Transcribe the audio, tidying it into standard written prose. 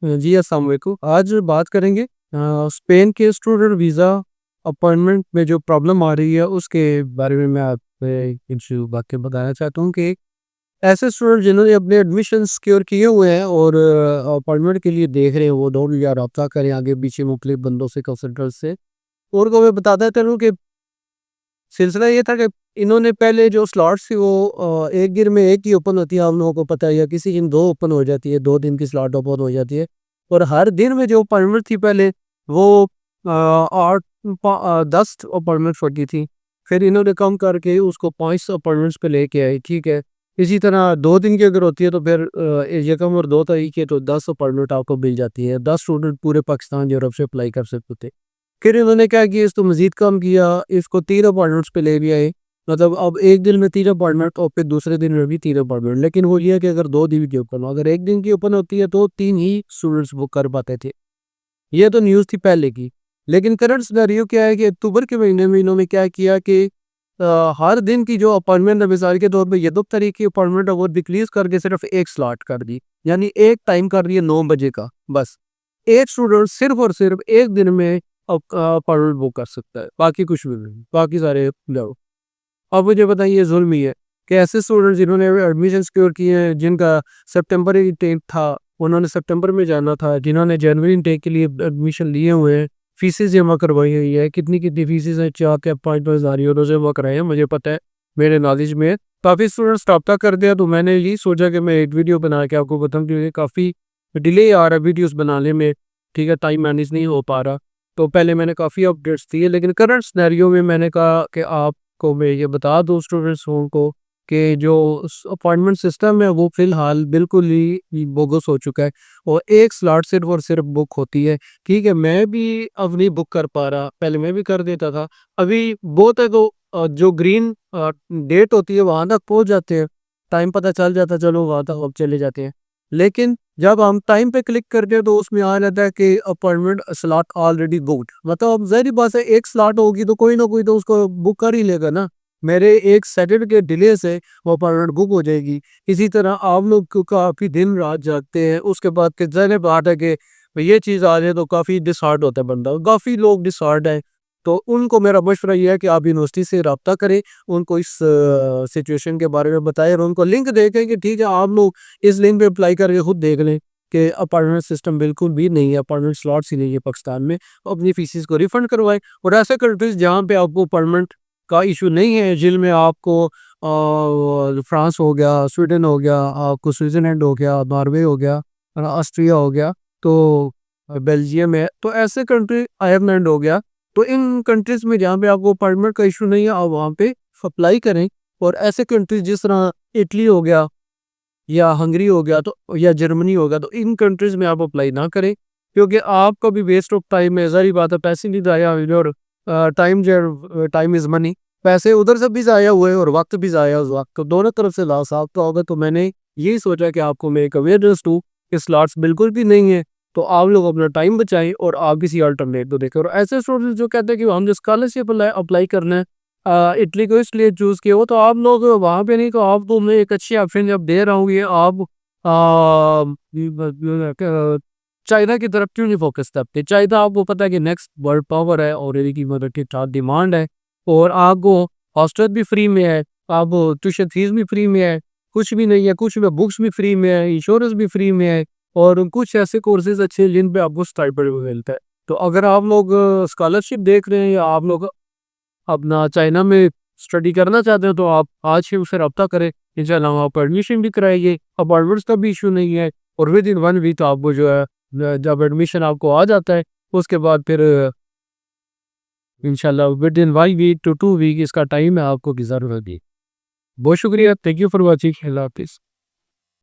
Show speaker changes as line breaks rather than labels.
जी, अस्सलाम वालेकुम। आज बात करेंगे स्पेन के स्टूडेंट वीज़ा अपॉइंटमेंट में जो प्रॉब्लम आ रही है उसके बारे में मैं आपसे कुछ बातें बताना चाहता हूँ कि ऐसे स्टूडेंट जिन्होंने अपने एडमिशन सिक्योर किए हुए हैं और अपॉइंटमेंट के लिए देख रहे हैं, वो ढूँढ या राब्ता करें आगे पीछे मुख्तलिफ बंदों से, कंसल्टेंट से। और को मैं बताता चलूँ कि सिलसिला ये था कि इन्होंने पहले जो स्लॉट्स थी वो एक दिन में एक ही ओपन होती है, आप लोगों को पता है, या किसी दिन 2 ओपन हो जाती है, 2 दिन की स्लॉट ओपन हो जाती है। और हर दिन में जो अपॉइंटमेंट थी पहले वो 10 अपॉइंटमेंट्स होती थी। फिर इन्होंने कम करके उसको 5 अपॉइंटमेंट्स पे लेके आए, ठीक है। इसी तरह 2 दिन की अगर होती है तो फिर यकम और 2 तारीख के तो 10 अपॉइंटमेंट आपको मिल जाती है। 10 स्टूडेंट पूरे पाकिस्तान, यूरोप से अप्लाई कर सकते थे। फिर इन्होंने क्या किया, इसको मज़ीद कम किया, इसको 3 अपॉइंटमेंट्स पे ले भी आए। मतलब अब एक दिन में 3 अपॉइंटमेंट और फिर दूसरे दिन में भी 3 अपॉइंटमेंट। लेकिन वो ये है कि अगर 2 दिन की ओपन हो, अगर 1 दिन की ओपन होती है तो 3 ही स्टूडेंट्स बुक कर पाते थे। ये तो न्यूज़ थी पहले की। लेकिन करंट सिनेरियो क्या है कि अक्टूबर के महीने में इन्होंने क्या किया कि हर दिन की जो अपॉइंटमेंट है, मिसाल के तौर पे ये 2 तारीख की अपॉइंटमेंट है, वो डिक्रीज़ करके सिर्फ 1 स्लॉट कर दी। यानी एक टाइम कर दिया 9 बजे का, बस। एक स्टूडेंट सिर्फ और सिर्फ एक दिन में अपॉइंटमेंट बुक कर सकता है, बाकी कुछ भी नहीं, बाकी सारे जाओ। अब मुझे बताइए, ये जुल्म ही है कि ऐसे स्टूडेंट जिन्होंने एडमिशन सिक्योर किए हैं, जिनका सितंबर इंटेक था, उन्होंने सितंबर में जाना था, जिन्होंने जनवरी इंटेक के लिए एडमिशन लिए हुए हैं, फीसें जमा करवाई हुई है, कितनी फीसें हैं, 4 या 5 हज़ार यूरो जमा कराए हैं, मुझे पता है, मेरे नॉलेज में है। काफ़ी स्टूडेंट्स रब्ता कर दिया, तो मैंने यही सोचा कि मैं एक वीडियो बना के आपको बताऊं, क्योंकि काफ़ी डिले आ रहा है वीडियोस बनाने में, ठीक है, टाइम मैनेज नहीं हो पा रहा। तो पहले मैंने काफ़ी अपडेट्स दिए, लेकिन करंट सिनेरियो में मैंने कहा कि आपको मैं ये बता दूं स्टूडेंट्स को कि जो अपॉइंटमेंट सिस्टम है वो फ़िलहाल बिल्कुल ही बोगस हो चुका है और एक स्लॉट सिर्फ और सिर्फ बुक होती है। ठीक है, मैं भी अब नहीं बुक कर पा रहा, पहले मैं भी कर देता था। अभी बहुत है तो जो ग्रीन डेट होती है वहाँ तक पहुँच जाते हैं, टाइम पता चल जाता है, चलो वहाँ तक अब चले जाते हैं। लेकिन जब हम टाइम पे क्लिक करते हैं तो उसमें आ जाता है कि अपॉइंटमेंट स्लॉट ऑलरेडी बुक्ड। मतलब अब ज़ाहिर बात है, एक स्लॉट होगी तो कोई ना कोई तो उसको बुक कर ही लेगा ना। मेरे एक सेकंड के डिले से वो अपॉइंटमेंट बुक हो जाएगी। इसी तरह आप लोग काफ़ी दिन रात जागते हैं, उसके बाद के ज़ाहिर बात है कि ये चीज़ आ जाए तो काफ़ी डिसहार्ट होता है बंदा, काफ़ी लोग डिसहार्ट हैं। तो उनको मेरा मशवरा ये है कि आप यूनिवर्सिटी से रब्ता करें, उनको इस सिचुएशन के बारे में बताएं और उनको लिंक देखें कि ठीक है, आप लोग इस लिंक पे अप्लाई करके खुद देख लें कि अपॉइंटमेंट सिस्टम बिल्कुल भी नहीं है, अपॉइंटमेंट स्लॉट्स ही नहीं है पाकिस्तान में। अपनी फीसिस को रिफंड करवाएं। और ऐसे कंट्रीज जहाँ पे आपको अपॉइंटमेंट का इशू नहीं है, जिनमें आपको फ्रांस हो गया, स्वीडन हो गया, आपको स्विट्जरलैंड हो गया, नॉर्वे हो गया, ऑस्ट्रिया हो गया, तो बेल्जियम है, तो ऐसे कंट्री, आयरलैंड हो गया। तो इन कंट्रीज़ में जहाँ पे आपको अपॉइंटमेंट का इशू नहीं है, आप वहाँ पे अप्लाई करें। और ऐसे कंट्रीज़ जिस तरह इटली हो गया या हंगरी हो गया, तो या जर्मनी हो गया, तो इन कंट्रीज़ में आप अप्लाई ना करें, क्योंकि आपका भी वेस्ट ऑफ टाइम है। ज़ाहिर बात है, पैसे भी ज़ाया हुए और टाइम जो टाइम इज़ मनी, पैसे उधर से भी ज़ाया हुए और वक्त भी ज़ाया हुआ, तो दोनों तरफ से लॉस आपका होगा। तो मैंने यही सोचा कि आपको मैं एक अवेयरनेस दूँ कि स्लॉट्स बिल्कुल भी नहीं है, तो आप लोग अपना टाइम बचाएं और आप किसी अल्टरनेट को देखें। और ऐसे स्टूडेंट्स जो कहते हैं कि हम जो स्कॉलरशिप अप्लाई करना है, इटली को इसलिए चूज़ किया हो, तो आप लोग वहाँ पे नहीं, तो आपको मैं एक अच्छी ऑप्शन जब दे रहा हूँ, ये आप चाइना की तरफ क्यों नहीं फोकस करते? चाइना आपको पता है कि नेक्स्ट वर्ल्ड पावर है और इनकी मदद के साथ डिमांड है, और आपको हॉस्टल भी फ्री में है, आप ट्यूशन फीस भी फ्री में है, कुछ भी नहीं है, कुछ में बुक्स भी फ्री में है, इंश्योरेंस भी फ्री में है, और कुछ ऐसे कोर्सेज अच्छे हैं जिन पे आपको स्टाइपेंड भी मिलता है। तो अगर आप लोग स्कॉलरशिप देख रहे हैं या आप लोग अपना चाइना में स्टडी करना चाहते हो, तो आप आज ही उससे रब्ता करें। इंशाल्लाह वहाँ पर एडमिशन भी कराइए, अपॉइंटमेंट्स का भी इशू नहीं है, और विद इन 1 वीक आपको जो है जब एडमिशन आपको आ जाता है, उसके बाद फिर इंशाल्लाह within 1 week to 2 week इसका टाइम है आपको की ज़रूरत है। बहुत शुक्रिया, थैंक यू फॉर वॉचिंग, अल्लाह हाफ़िज़।